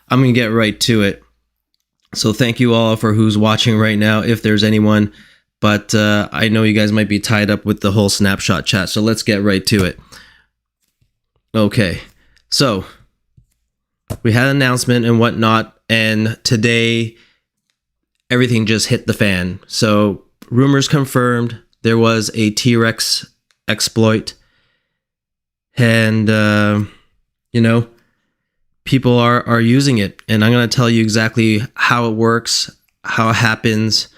I'm going to get right to it. So thank you all for who's watching right now, if there's anyone. But I know you guys might be tied up with the whole snapshot chat. So let's get right to it. Okay. So we had an announcement and whatnot. And today, everything just hit the fan. So rumors confirmed there was a T-Rex exploit. And, people are using it. And I'm going to tell you exactly how it works, how it happens,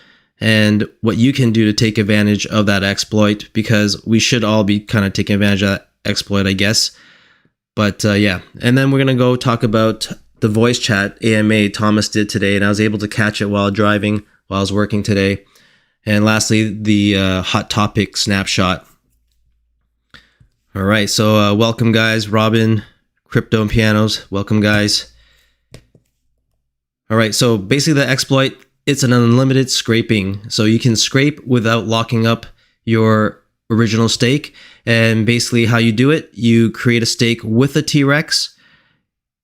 and what you can do to take advantage of that exploit, because we should all be kind of taking advantage of that exploit, I guess. But yeah, and then we're going to go talk about the voice chat AMA Thomas did today, and I was able to catch it while driving, while I was working today. And lastly, the hot topic snapshot. All right, so welcome guys, Robin, Crypto and Pianos, welcome guys. All right, so basically the exploit, it's an unlimited scraping. So you can scrape without locking up your original stake. And basically how you do it, you create a stake with a T-Rex,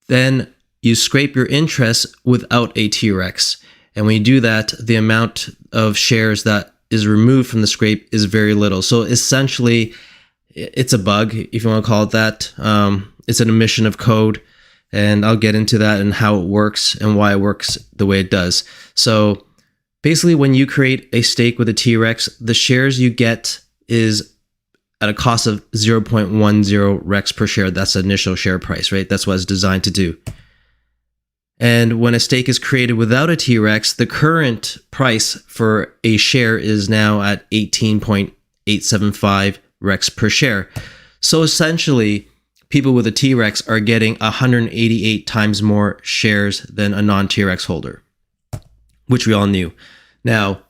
then you scrape your interest without a T-Rex. And when you do that, the amount of shares that is removed from the scrape is very little. So essentially, it's a bug, if you want to call it that. It's an omission of code. And I'll get into that and how it works and why it works the way it does. So basically, when you create a stake with a T-Rex, the shares you get is at a cost of 0.10 Rex per share. That's the initial share price, right? That's what it's designed to do. And when a stake is created without a T-Rex, the current price for a share is now at 18.875 Rex per share. So essentially, people with a T-Rex are getting 188 times more shares than a non-T-Rex holder, which we all knew. Now,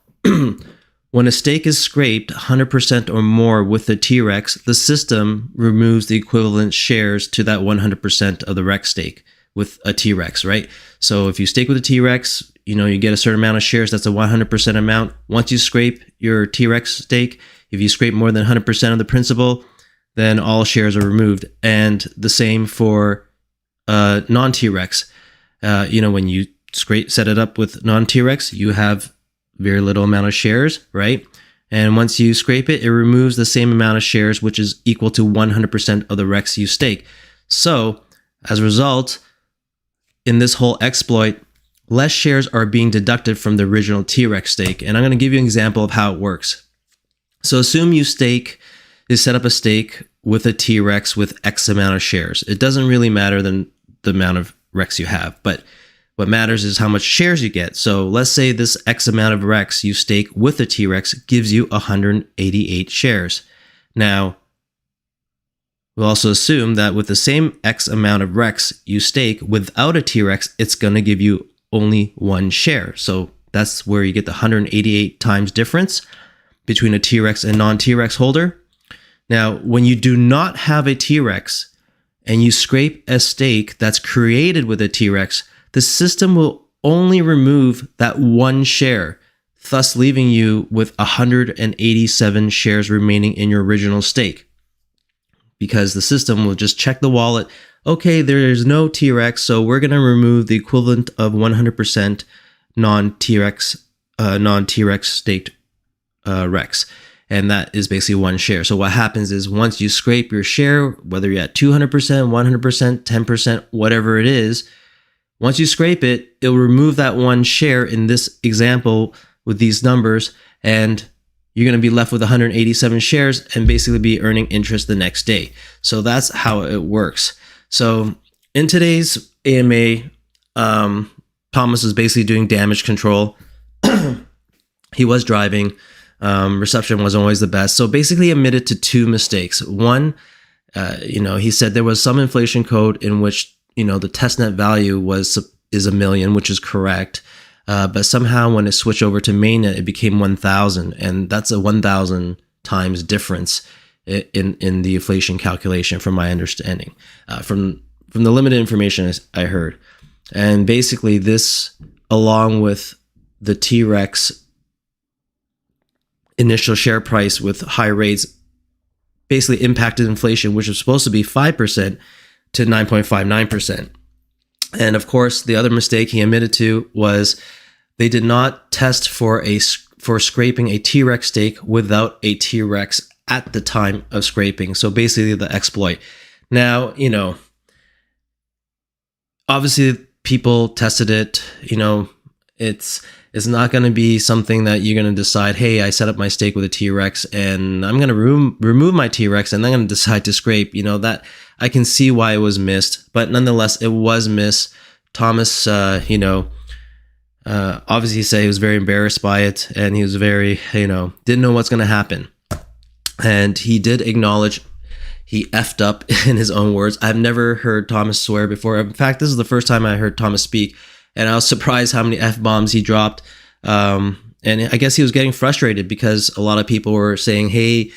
when a stake is scraped 100% or more with the T-Rex, the system removes the equivalent shares to that 100% of the Rex stake with a T-Rex, right? So if you stake with a T-Rex, you get a certain amount of shares, that's a 100% amount. Once you scrape your T-Rex stake, if you scrape more than 100% of the principal, then all shares are removed. And the same for non-T-Rex. When you set it up with non-T-Rex, you have very little amount of shares, right? And once you scrape it, it removes the same amount of shares, which is equal to 100% of the Rex you stake. So as a result, in this whole exploit, less shares are being deducted from the original T-Rex stake. And I'm going to give you an example of how it works. So assume you set up a stake with a T-Rex with X amount of shares. It doesn't really matter than the amount of Rex you have, but what matters is how much shares you get. So let's say this X amount of Rex you stake with a T-Rex gives you 188 shares. Now, we'll also assume that with the same X amount of Rex you stake without a T-Rex, it's going to give you only one share. So that's where you get the 188 times difference between a T-Rex and non-T-Rex holder. Now, when you do not have a T-Rex and you scrape a stake that's created with a T-Rex, the system will only remove that one share, thus leaving you with 187 shares remaining in your original stake. Because the system will just check the wallet. Okay, there is no T-Rex, so we're going to remove the equivalent of 100% non-T-Rex staked Rex. And that is basically one share. So what happens is once you scrape your share, whether you're at 200%, 100%, 10%, whatever it is, once you scrape it, it'll remove that one share in this example with these numbers, and you're going to be left with 187 shares and basically be earning interest the next day. So that's how it works. So in today's AMA, Thomas is basically doing damage control. He was driving. Reception wasn't always the best. So basically admitted to two mistakes. One, he said there was some inflation code in which, the testnet value is 1 million, which is correct. But somehow when it switched over to mainnet, it became 1,000. And that's a 1,000 times difference in the inflation calculation, from my understanding, from the limited information I heard. And basically this, along with the T-Rex initial share price with high rates, basically impacted inflation, which was supposed to be 5%, to 9.59%. And of course, the other mistake he admitted to was they did not test for scraping a T-Rex stake without a T-Rex at the time of scraping. So basically the exploit. Now, obviously people tested it. It's not going to be something that you're going to decide, hey, I set up my stake with a T-Rex and I'm going to remove my T-Rex and then I'm going to decide to scrape. That I can see why it was missed, but nonetheless, it was missed. Thomas, obviously he said he was very embarrassed by it and he was very, didn't know what's going to happen. And he did acknowledge he effed up in his own words. I've never heard Thomas swear before. In fact, this is the first time I heard Thomas speak. And I was surprised how many F-bombs he dropped. And I guess he was getting frustrated because a lot of people were saying, hey,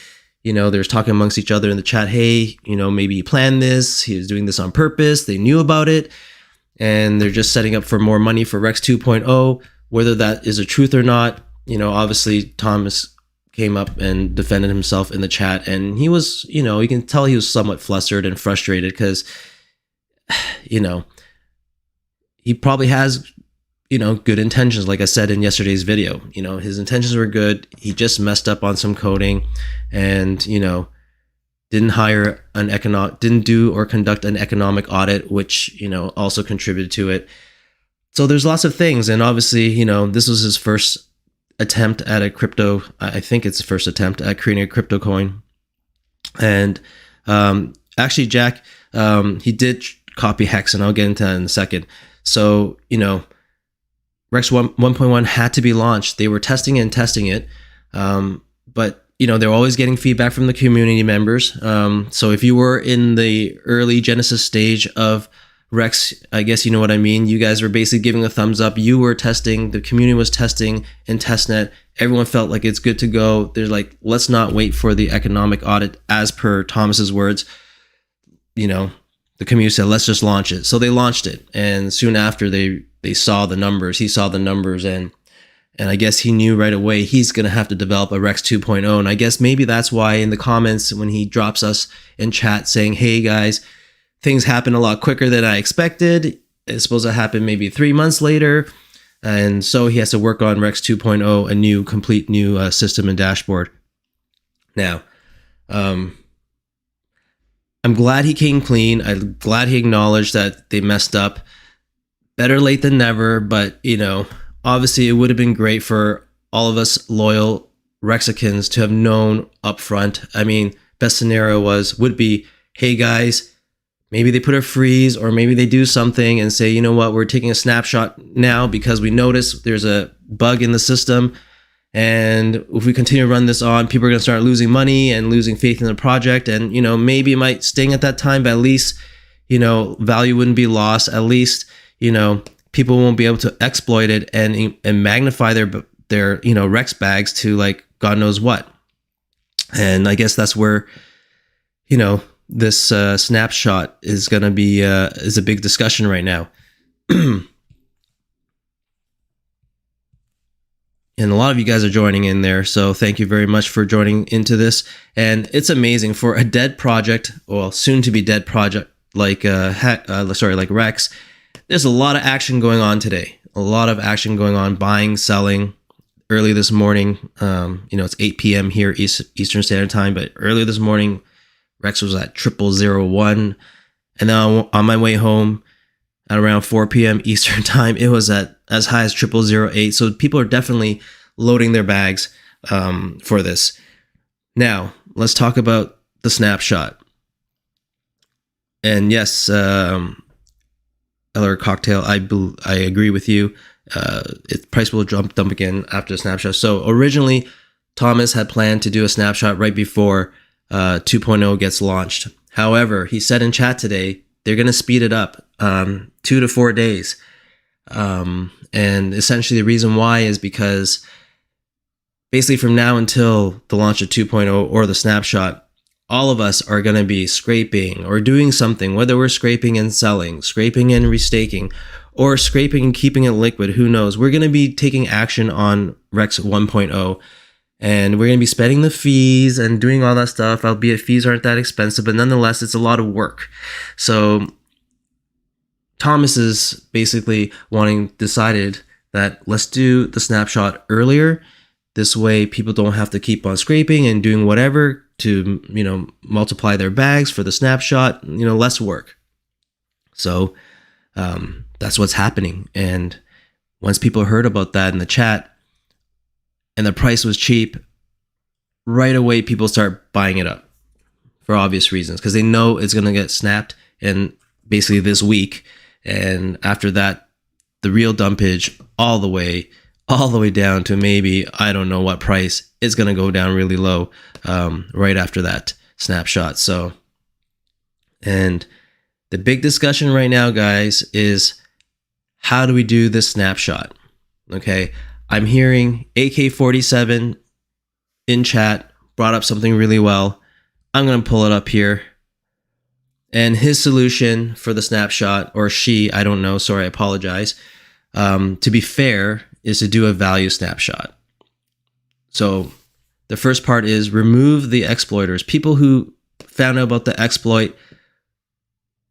there's talking amongst each other in the chat, hey, maybe he planned this. He was doing this on purpose. They knew about it. And they're just setting up for more money for Rex 2.0. Whether that is a truth or not, obviously Thomas came up and defended himself in the chat. And he was, you can tell he was somewhat flustered and frustrated because, he probably has, good intentions. Like I said in yesterday's video, his intentions were good. He just messed up on some coding and, didn't do or conduct an economic audit, which, also contributed to it. So there's lots of things. And obviously, this was his first attempt at a crypto. I think it's his first attempt at creating a crypto coin. And actually, Jack, he did copy Hex, and I'll get into that in a second. So, Rex 1.1 had to be launched. They were testing it. But, they're always getting feedback from the community members. So if you were in the early Genesis stage of Rex, I guess you know what I mean. You guys were basically giving a thumbs up. You were testing. The community was testing in testnet. Everyone felt like it's good to go. They're like, let's not wait for the economic audit, as per Thomas's words. The community said, let's just launch it. So they launched it. And soon after they saw the numbers, he saw the numbers and I guess he knew right away he's going to have to develop a Rex 2.0. And I guess maybe that's why in the comments when he drops us in chat saying, hey guys, things happen a lot quicker than I expected. It's supposed to happen maybe 3 months later. And so he has to work on Rex 2.0, a complete new system and dashboard. Now, I'm glad he came clean. I'm glad he acknowledged that they messed up. Better late than never, but, obviously it would have been great for all of us loyal Rexicans to have known up front. I mean, best scenario would be, hey guys, maybe they put a freeze or maybe they do something and say, you know what, we're taking a snapshot now because we notice there's a bug in the system. And if we continue to run this on, people are going to start losing money and losing faith in the project. And, maybe it might sting at that time, but at least, value wouldn't be lost. At least, people won't be able to exploit it and magnify their Rex bags to like God knows what. And I guess that's where, this snapshot is going to be is a big discussion right now. And a lot of you guys are joining in there. So thank you very much for joining into this. And it's amazing for a dead project, well, soon to be dead project like Rex. There's a lot of action going on today. A lot of action going on, buying, selling. Early this morning, it's 8 p.m. here Eastern Standard Time, but earlier this morning, Rex was at 0001. And then on my way home at around 4 p.m. Eastern Time, it was at as high as 0008. So people are definitely loading their bags for this. Now, let's talk about the snapshot. And yes, Eller Cocktail, I agree with you. Price will dump again after the snapshot. So originally, Thomas had planned to do a snapshot right before 2.0 gets launched. However, he said in chat today, they're going to speed it up 2 to 4 days. And essentially the reason why is because basically from now until the launch of 2.0 or the snapshot, all of us are going to be scraping or doing something, whether we're scraping and selling, scraping and restaking, or scraping and keeping it liquid. Who knows? We're going to be taking action on Rex 1.0. And we're going to be spending the fees and doing all that stuff, albeit fees aren't that expensive, but nonetheless, it's a lot of work. So Thomas is basically decided that let's do the snapshot earlier. This way people don't have to keep on scraping and doing whatever to, multiply their bags for the snapshot, less work. So that's what's happening. And once people heard about that in the chat and the price was cheap, right away people start buying it up for obvious reasons, because they know it's going to get snapped and basically this week. And after that, the real dumpage all the way down to maybe, I don't know what price, it's going to go down really low right after that snapshot. So, and the big discussion right now, guys, is how do we do this snapshot? Okay, I'm hearing AK47 in chat brought up something really well. I'm going to pull it up here. And his solution for the snapshot, or she, I don't know, sorry, I apologize. To be fair, is to do a value snapshot. So the first part is remove the exploiters. People who found out about the exploit,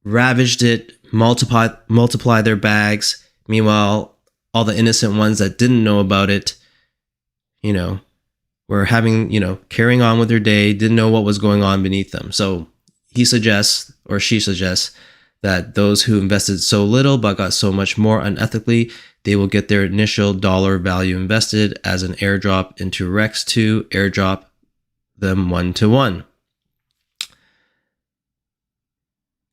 ravaged it, multiply their bags. Meanwhile, all the innocent ones that didn't know about it, were having, carrying on with their day, didn't know what was going on beneath them. So he suggests, or she suggests, that those who invested so little but got so much more unethically, they will get their initial dollar value invested as an airdrop into Rex to airdrop them 1-to-1.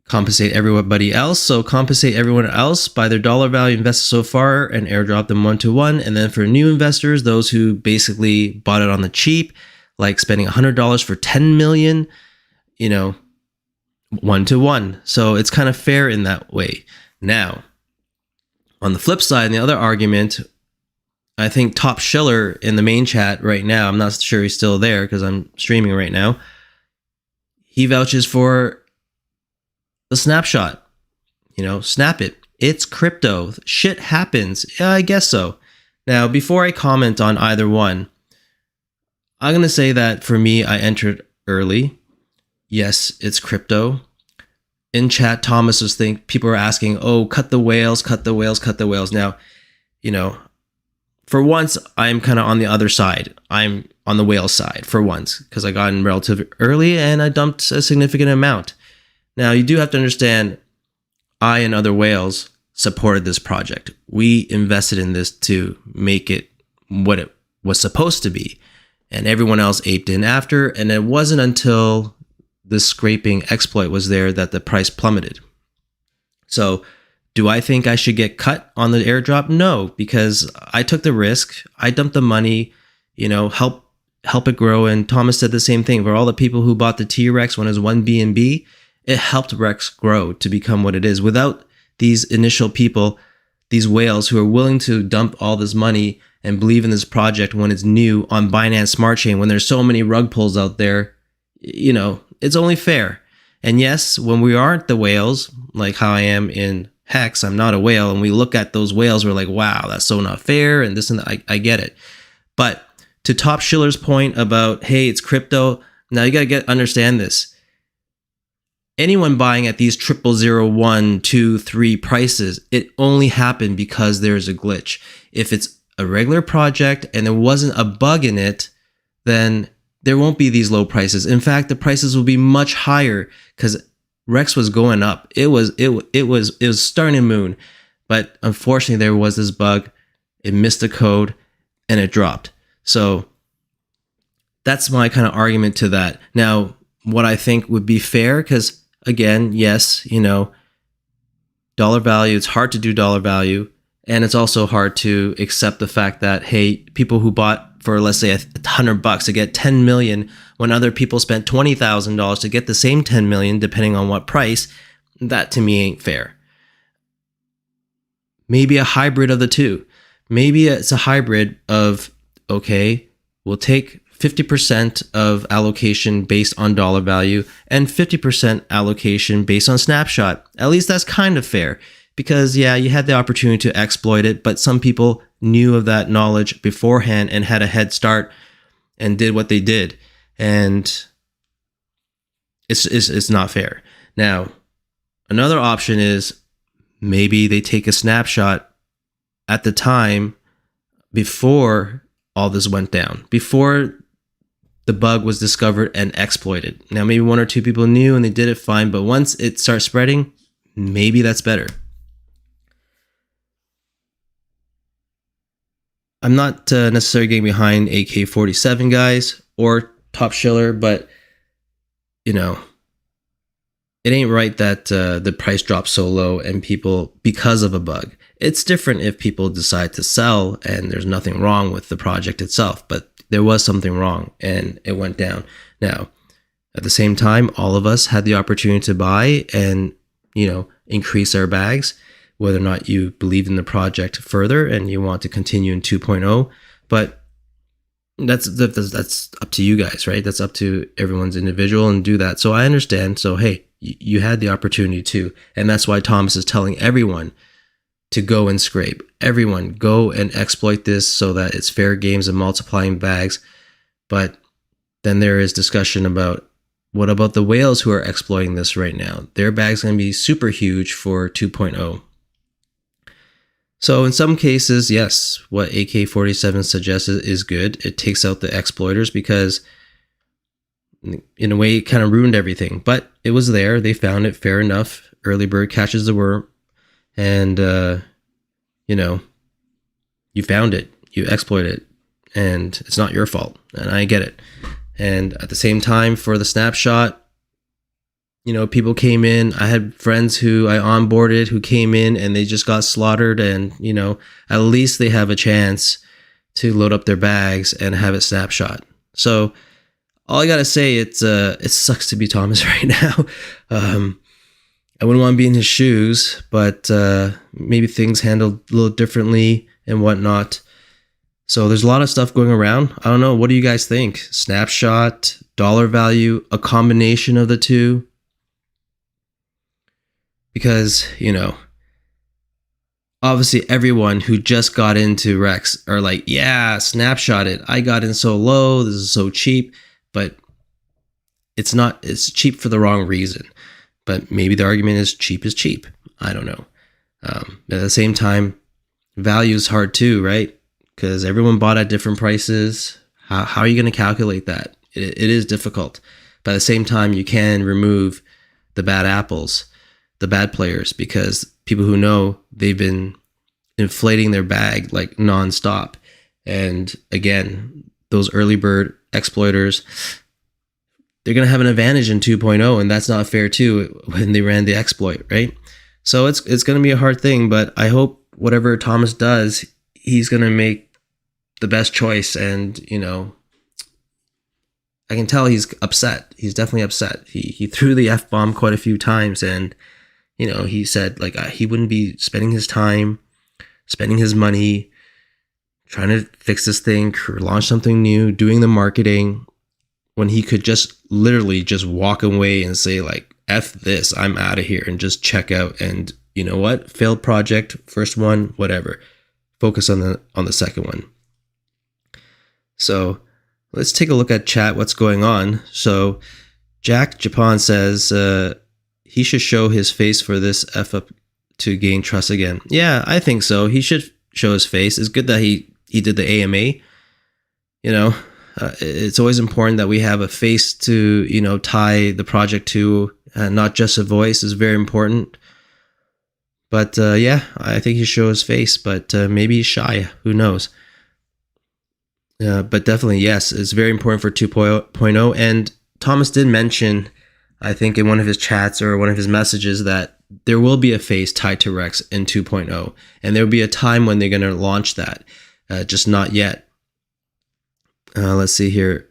Compensate everybody else. So compensate everyone else by their dollar value invested so far and airdrop them 1-to-1. And then for new investors, those who basically bought it on the cheap, like spending $100 for 10 million, 1-to-1. So it's kind of fair in that way. Now, on the flip side, and the other argument, I think Top Schiller in the main chat right now, I'm not sure he's still there because I'm streaming right now, he vouches for the snapshot. Snap it. It's crypto. Shit happens. Yeah, I guess so. Now, before I comment on either one, I'm going to say that for me, I entered early. Yes, it's crypto. In chat, Thomas was people are asking, oh, cut the whales, cut the whales, cut the whales. Now, for once, I'm kind of on the other side. I'm on the whale side for once, because I got in relatively early and I dumped a significant amount. Now, you do have to understand, I and other whales supported this project. We invested in this to make it what it was supposed to be. And everyone else aped in after. And it wasn't until this scraping exploit was there that the price plummeted. So do I think I should get cut on the airdrop? No, because I took the risk. I dumped the money, help it grow. And Thomas said the same thing. For all the people who bought the T-Rex when it was 1 BNB, it helped Rex grow to become what it is. Without these initial people, these whales who are willing to dump all this money and believe in this project when it's new on Binance Smart Chain, when there's so many rug pulls out there, it's only fair. And yes, when we aren't the whales, like how I am in Hex, I'm not a whale, and we look at those whales, we're like, wow, that's so not fair, and this and that. I get it. But to Top Schiller's point about, hey, it's crypto, now you gotta understand this. Anyone buying at these 000, 1, 2, 3 prices, it only happened because there's a glitch. If it's a regular project and there wasn't a bug in it, then there won't be these low prices. In fact, the prices will be much higher because Rex was going up. It was starting to moon, but unfortunately there was this bug. It missed the code and it dropped. So that's my kind of argument to that. Now, what I think would be fair, because again, yes, dollar value, it's hard to do dollar value. And it's also hard to accept the fact that, hey, people who bought for, let's say, $100 to get 10 million, when other people spent $20,000 to get the same 10 million, depending on what price, that to me ain't fair. Maybe a hybrid of the two. Maybe it's a hybrid of, okay, we'll take 50% of allocation based on dollar value and 50% allocation based on snapshot. At least that's kind of fair. Because, yeah, you had the opportunity to exploit it, but some people knew of that knowledge beforehand and had a head start and did what they did. And it's not fair. Now, another option is maybe they take a snapshot at the time before all this went down, before the bug was discovered and exploited. Now, maybe one or two people knew and they did it fine, but once it starts spreading, maybe that's better. I'm not necessarily getting behind AK-47 guys or Top Shiller, but you know, it ain't right that the price drops so low and people, because of a bug. It's different if people decide to sell and there's nothing wrong with the project itself, but there was something wrong and it went down. Now, at the same time, all of us had the opportunity to buy and, you know, increase our bags, whether or not you believe in the project further and you want to continue in 2.0. But that's up to you guys, right? That's up to everyone's individual and do that. So I understand. So, hey, you had the opportunity to, and that's why Thomas is telling everyone to go and scrape. Everyone go and exploit this so that it's fair games and multiplying bags. But then there is discussion about, what about the whales who are exploiting this right now? Their bag's going to be super huge for 2.0. So in some cases, yes, what AK-47 suggests is good. It takes out the exploiters because in a way it kind of ruined everything. But it was there. They found it, fair enough. Early bird catches the worm. And, you know, you found it. You exploited it. And it's not your fault. And I get it. And at the same time, for the snapshot, you know, people came in. I had friends who I onboarded who came in and they just got slaughtered. And, you know, at least they have a chance to load up their bags and have it snapshot. So all I got to say, it sucks to be Thomas right now. I wouldn't want to be in his shoes, but maybe things handled a little differently and whatnot. So there's a lot of stuff going around. I don't know. What do you guys think? Snapshot, dollar value, a combination of the two? Because, you know, obviously everyone who just got into Rex are like, yeah, snapshot it. I got in so low. This is so cheap. But it's not, it's cheap for the wrong reason. But maybe the argument is cheap is cheap. I don't know. At the same time, value is hard too, right? Because everyone bought at different prices. How are you going to calculate that? It is difficult. But at the same time, you can remove the bad apples, the bad players, because people who know they've been inflating their bag like nonstop. And again, those early bird exploiters, they're going to have an advantage in 2.0, and that's not fair too when they ran the exploit, right? So it's going to be a hard thing, but I hope whatever Thomas does, he's going to make the best choice. And, you know, I can tell he's upset. He's definitely upset. He threw the F-bomb quite a few times, and, you know, he said like he wouldn't be spending his time, spending his money, trying to fix this thing, launch something new, doing the marketing, when he could just literally just walk away and say like, F this, I'm out of here, and just check out. And you know what? Failed project, first one, whatever. Focus on the second one. So let's take a look at chat, what's going on. So Jack Japan says he should show his face for this F up to gain trust again. Yeah, I think so. He should show his face. It's good that he did the AMA. You know, it's always important that we have a face to, you know, tie the project to, not just a voice is very important. But yeah, I think he shows his face, but maybe he's shy. Who knows? But definitely, yes, it's very important for 2.0. And Thomas did mention, I think in one of his chats or one of his messages, that there will be a face tied to Rex in 2.0. And there will be a time when they're going to launch that, just not yet. Let's see here.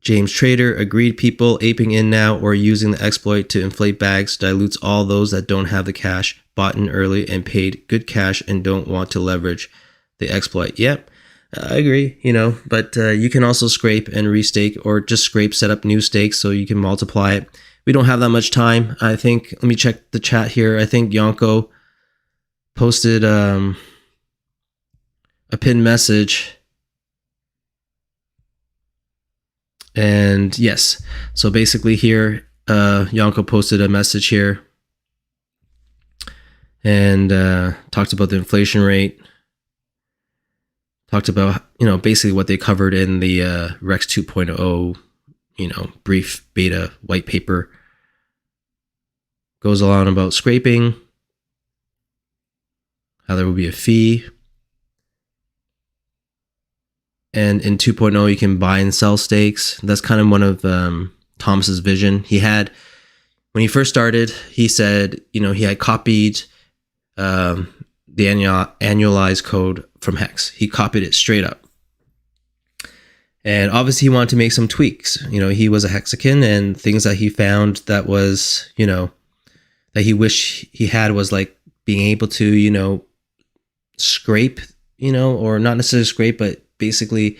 James Trader agreed. People aping in now or using the exploit to inflate bags dilutes all those that don't have the cash, bought in early and paid good cash and don't want to leverage the exploit. Yep, I agree, you know, but you can also scrape and restake, or just scrape, set up new stakes so you can multiply it. We don't have that much time. I think, let me check the chat here. I think Yonko posted a pinned message. And yes, so basically here, Yonko posted a message here. and talked about the inflation rate. Talked about, basically what they covered in the Rex 2.0, brief beta white paper. Goes on about scraping, how there will be a fee. And in 2.0, you can buy and sell stakes. That's kind of one of Thomas's vision. He had, when he first started, he said, he had copied the annualized code from Hex. He copied it straight up. And obviously he wanted to make some tweaks. He was a Hexican, and things that he found that was, that he wished he had was like being able to, scrape, or not necessarily scrape, but basically,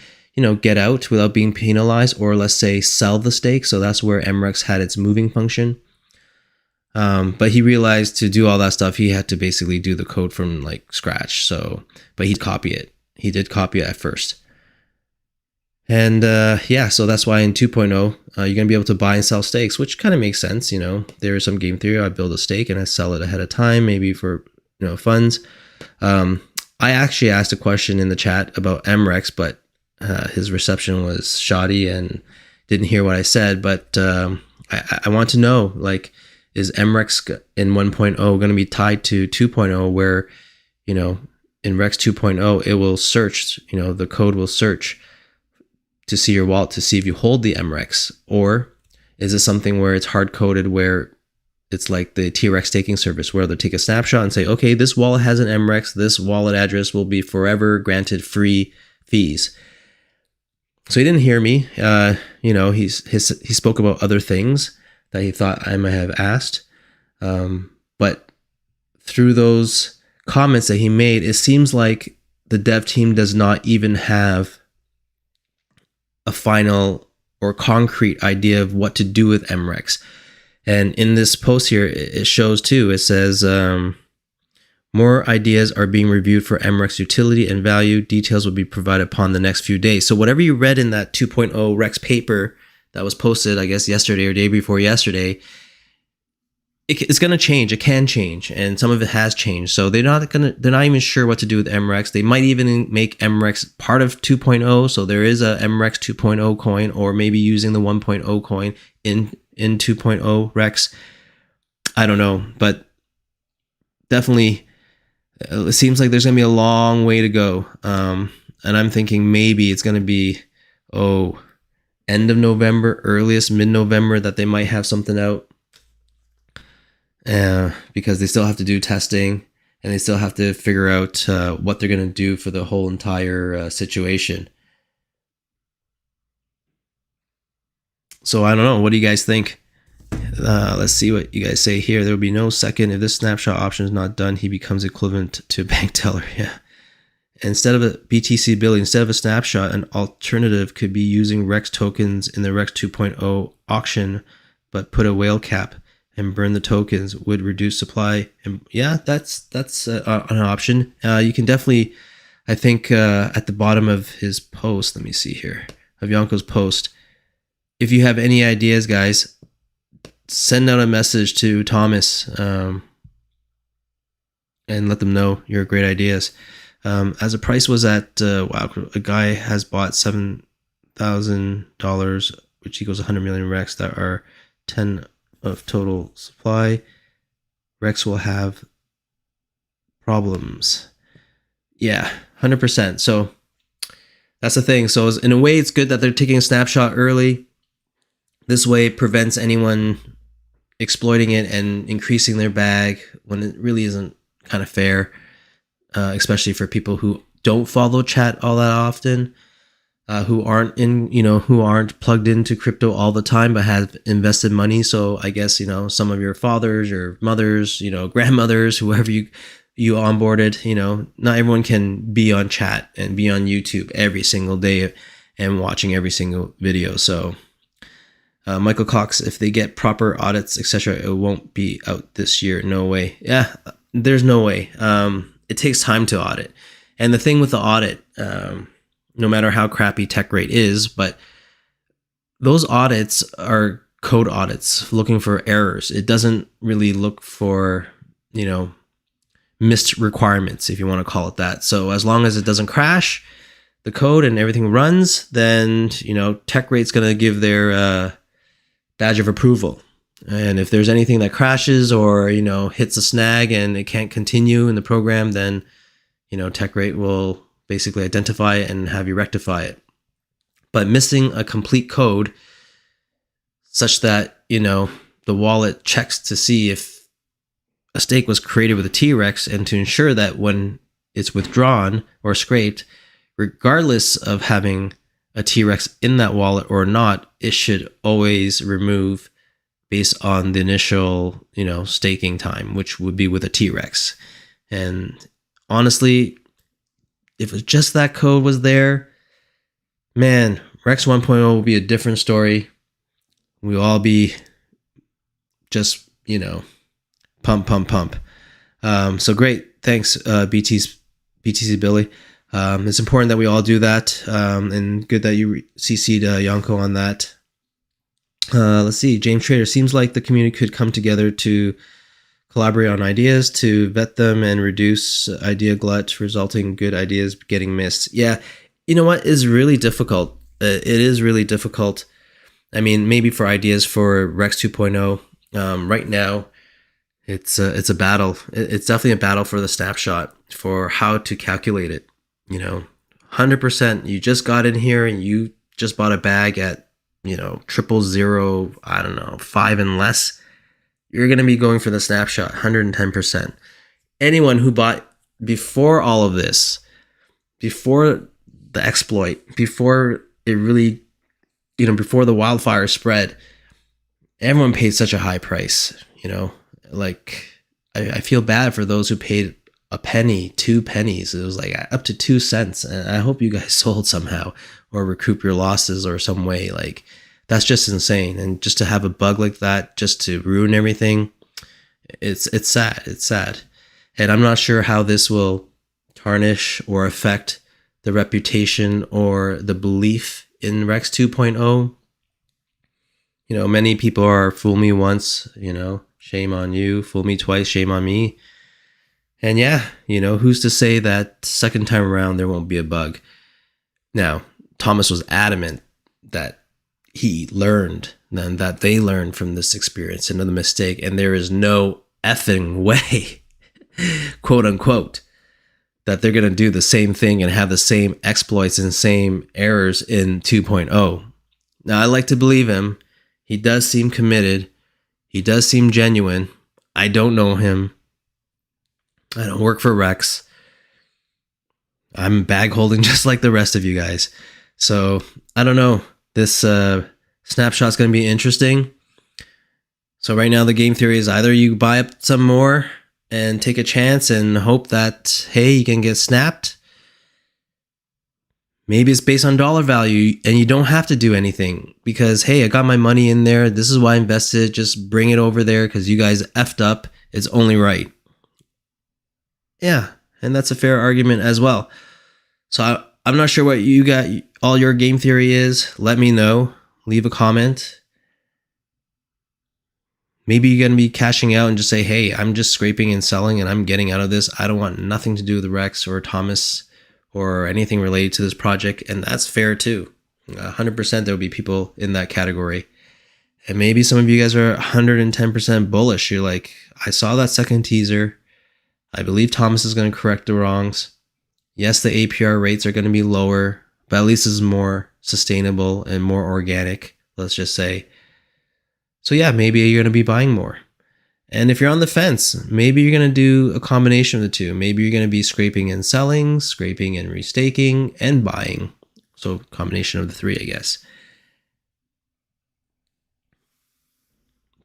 get out without being penalized, or let's say sell the stake. So that's where MREX had its moving function. But he realized to do all that stuff, he had to basically do the code from like scratch. So, but he'd copy it. He did copy it at first. And so that's why in 2.0, you're going to be able to buy and sell stakes, which kind of makes sense. There is some game theory. I build a stake and I sell it ahead of time, maybe for, funds. I actually asked a question in the chat about MREX, but his reception was shoddy and didn't hear what I said. But I want to know, like, is MREX in 1.0 going to be tied to 2.0 where, in Rex 2.0, it will search, the code will search to see your wallet to see if you hold the MREX? Or is it something where it's hard coded, where it's like the T-Rex staking service where they'll take a snapshot and say, okay, this wallet has an MREX, this wallet address will be forever granted free fees. So he didn't hear me. He spoke about other things that he thought I might have asked. But through those comments that he made, it seems like the dev team does not even have a final or concrete idea of what to do with MREX. And in this post here, it shows too, it says, more ideas are being reviewed for MREX utility and value. Details will be provided upon the next few days. So whatever you read in that 2.0 Rex paper that was posted, I guess, yesterday or day before yesterday, it's going to change. It can change. And some of it has changed. So they're not even sure what to do with MREX. They might even make MREX part of 2.0. So there is a MREX 2.0 coin, or maybe using the 1.0 coin in 2.0 Rex. I don't know, but definitely it seems like there's going to be a long way to go. And I'm thinking maybe it's going to be, end of November, earliest mid-November, that they might have something out. Because they still have to do testing and they still have to figure out what they're going to do for the whole entire situation. So I don't know. What do you guys think? Let's see what you guys say here. There will be no second. If this snapshot option is not done, he becomes equivalent to a bank teller. Yeah. Instead of a BTC billing, instead of a snapshot, an alternative could be using Rex tokens in the Rex 2.0 auction, but put a whale cap and burn the tokens would reduce supply. And yeah, that's an option. You can definitely, I think, at the bottom of his post, let me see here, of Yanko's post, if you have any ideas, guys, send out a message to Thomas and let them know your great ideas. As the price was at, wow, a guy has bought $7,000, which equals 100 million Rex that are 10 of total supply. Rex will have problems. Yeah, 100%. So that's the thing. So in a way, it's good that they're taking a snapshot early. This way it prevents anyone exploiting it and increasing their bag when it really isn't kind of fair, especially for people who don't follow chat all that often, who aren't plugged into crypto all the time, but have invested money. So I guess, some of your fathers, your mothers, grandmothers, whoever you onboarded, not everyone can be on chat and be on YouTube every single day and watching every single video. So Michael Cox, if they get proper audits, etc., it won't be out this year. No way. Yeah, there's no way. It takes time to audit. And the thing with the audit, no matter how crappy TechRate is, but those audits are code audits looking for errors. It doesn't really look for, missed requirements, if you want to call it that. So as long as it doesn't crash the code and everything runs, then, TechRate's going to give their badge of approval. And if there's anything that crashes or, hits a snag and it can't continue in the program, then, TechRate will basically identify it and have you rectify it. But missing a complete code such that, the wallet checks to see if a stake was created with a T-Rex, and to ensure that when it's withdrawn or scraped, regardless of having a T-Rex in that wallet or not, it should always remove based on the initial, staking time, which would be with a T-Rex. And honestly, if it's just that code was there, man, Rex 1.0 will be a different story. We'll all be just, pump. So great. Thanks, BTC Billy. It's important that we all do that. And good that you CC'd Yonko on that. Let's see. James Trader, seems like the community could come together to collaborate on ideas, to vet them and reduce idea glut, resulting in good ideas getting missed. Yeah. You know what is really difficult? It is really difficult. I mean, maybe for ideas for Rex 2.0, right now, it's a battle. It's definitely a battle for the snapshot, for how to calculate it. 100%. You just got in here and you just bought a bag at 000, I don't know, 5 and less. You're going to be going for the snapshot, 110%. Anyone who bought before all of this, before the exploit, before it really, before the wildfire spread, everyone paid such a high price, like I feel bad for those who paid a penny, 2 pennies. It was like up to 2 cents. And I hope you guys sold somehow or recoup your losses or some way. Like, that's just insane. And just to have a bug like that, just to ruin everything, it's sad. It's sad. And I'm not sure how this will tarnish or affect the reputation or the belief in Rex 2.0. Many people are fool me once, shame on you, fool me twice, shame on me. And yeah, who's to say that second time around there won't be a bug? Now, Thomas was adamant that he learned, and that they learned from this experience and the mistake, and there is no effing way, quote unquote, that they're going to do the same thing and have the same exploits and same errors in 2.0. Now, I like to believe him. He does seem committed. He does seem genuine. I don't know him. I don't work for Rex. I'm bag holding just like the rest of you guys. So I don't know. This snapshot's going to be interesting. So right now the game theory is either you buy up some more and take a chance and hope that, hey, you can get snapped. Maybe it's based on dollar value and you don't have to do anything because, hey, I got my money in there. This is why I invested. Just bring it over there because you guys effed up. It's only right. Yeah, and that's a fair argument as well. So I'm not sure what you got, all your game theory is. Let me know. Leave a comment. Maybe you're going to be cashing out and just say, hey, I'm just scraping and selling and I'm getting out of this. I don't want nothing to do with Rex or Thomas or anything related to this project. And that's fair too. 100% there will be people in that category. And maybe some of you guys are 110% bullish. You're like, I saw that second teaser. I believe Thomas is going to correct the wrongs. Yes, the APR rates are going to be lower, but at least it's more sustainable and more organic, let's just say. So yeah, maybe you're going to be buying more. And if you're on the fence, maybe you're going to do a combination of the two. Maybe you're going to be scraping and selling, scraping and restaking, and buying. So combination of the three, I guess.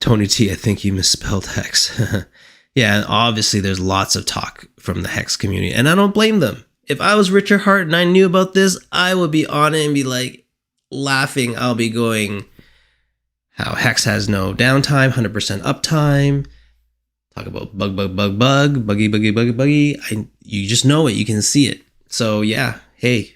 Tony T, I think you misspelled Hex. Yeah, and obviously there's lots of talk from the Hex community, and I don't blame them. If I was Richard Hart and I knew about this, I would be on it and be like laughing. I'll be going, how Hex has no downtime, 100% uptime. Talk about buggy. You just know it. You can see it. So yeah, hey,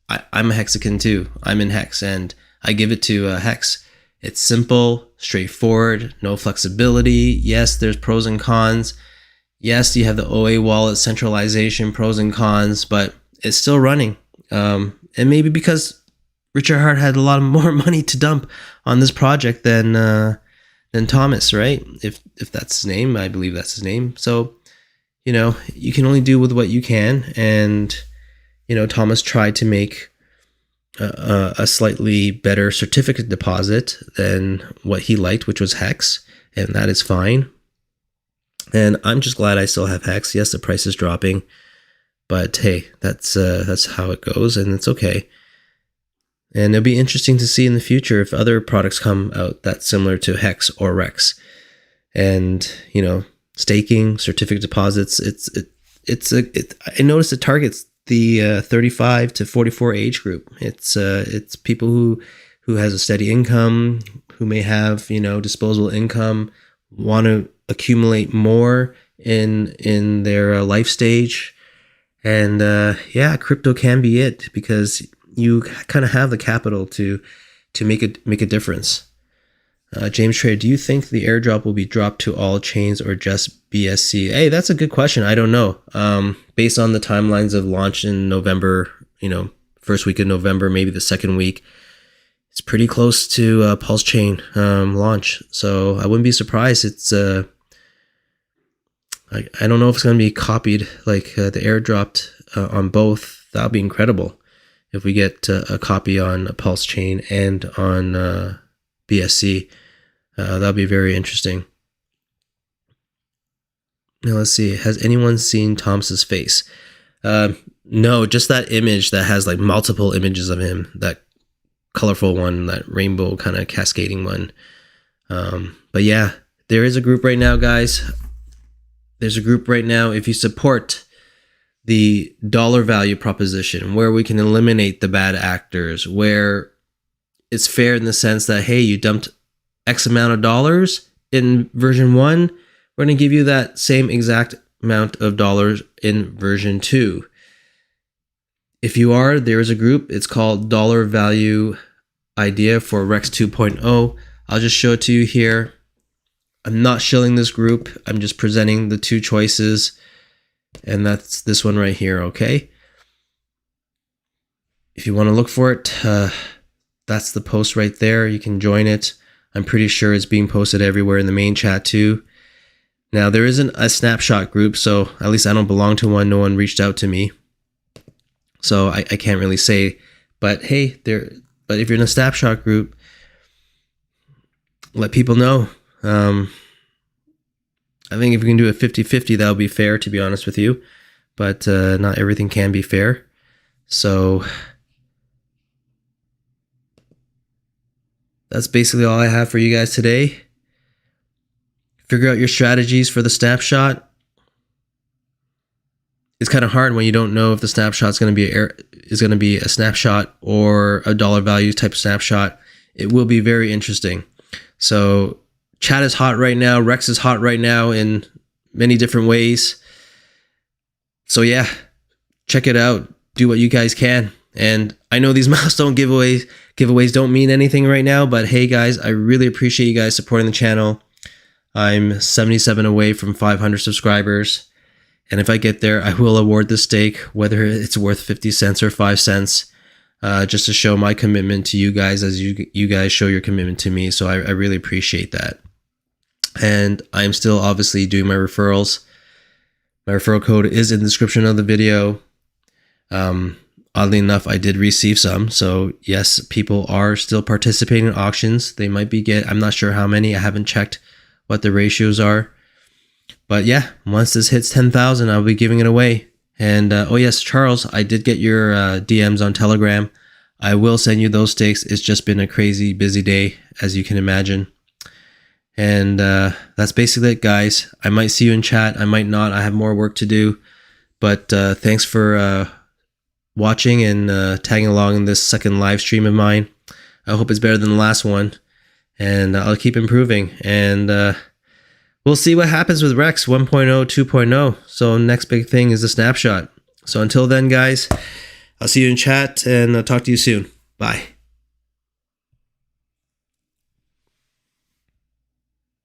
I'm a Hexican too. I'm in Hex and I give it to Hex. It's simple, straightforward, no flexibility. Yes, there's pros and cons. yes, you have the OA wallet centralization, pros and cons, but it's still running. And maybe because Richard Hart had a lot more money to dump on this project than Thomas, right? If that's his name, I believe that's his name. So, you can only do with what you can. And, Thomas tried to make a slightly better certificate deposit than what he liked, which was Hex, and that is fine. And I'm just glad I still have Hex. Yes, the price is dropping, but hey, that's how it goes, and it's okay. And it'll be interesting to see in the future if other products come out that's similar to Hex or Rex. And staking, certificate deposits. I noticed it targets the 35 to 44 age group. It's people who has a steady income, who may have disposable income, want to accumulate more in their life stage. And crypto can be it, because you kind of have the capital to make a difference. James Trader, do you think the airdrop will be dropped to all chains or just BSC? Hey, that's a good question. I don't know. Based on the timelines of launch in November, first week of November, maybe the second week, it's pretty close to Pulse Chain launch. So I wouldn't be surprised. It's I don't know if it's going to be copied like the airdropped on both. That'll be incredible if we get a copy on Pulse Chain and on BSC. That'll be very interesting. Now let's see. Has anyone seen Thomas's face? No, just that image that has like multiple images of him. That colorful one, that rainbow kind of cascading one. But yeah, there is a group right now, guys. There's a group right now. If you support the dollar value proposition, where we can eliminate the bad actors, where it's fair in the sense that, hey, you dumped X amount of dollars in version 1, we're going to give you that same exact amount of dollars in version 2. If you are, there is a group. It's called Dollar Value Idea for Rex 2.0. I'll just show it to you here. I'm not shilling this group. I'm just presenting the two choices. And that's this one right here, okay? If you want to look for it, that's the post right there. You can join it. I'm pretty sure it's being posted everywhere in the main chat too. Now, there isn't a snapshot group, so at least I don't belong to one. No one reached out to me. So I can't really say. But hey, but if you're in a snapshot group, let people know. I think if we can do a 50-50, that'll be fair, to be honest with you. But not everything can be fair. So that's basically all I have for you guys today. Figure out your strategies for the snapshot. It's kind of hard when you don't know if the snapshot is going to be a snapshot or a dollar value type snapshot. It will be very interesting. So chat is hot right now. Rex is hot right now in many different ways. So yeah, check it out. Do what you guys can. And I know these milestone giveaways don't mean anything right now, but hey guys, I really appreciate you guys supporting the channel. I'm 77 away from 500 subscribers. And if I get there, I will award the stake, whether it's worth 50 cents or 5 cents, just to show my commitment to you guys as you guys show your commitment to me. So I really appreciate that. And I'm still obviously doing my referrals. My referral code is in the description of the video. Oddly enough, I did receive some. So yes, people are still participating in auctions. They might be I'm not sure how many. I haven't checked what the ratios are. But yeah, once this hits 10,000, I'll be giving it away. And oh yes, Charles, I did get your DMs on Telegram. I will send you those stakes. It's just been a crazy busy day, as you can imagine. And that's basically it, guys. I might see you in chat. I might not. I have more work to do. But thanks for watching and tagging along in this second live stream of mine. I hope it's better than the last one. And I'll keep improving. And we'll see what happens with Rex 1.0, 2.0. So next big thing is the snapshot. So until then, guys, I'll see you in chat and I'll talk to you soon. Bye.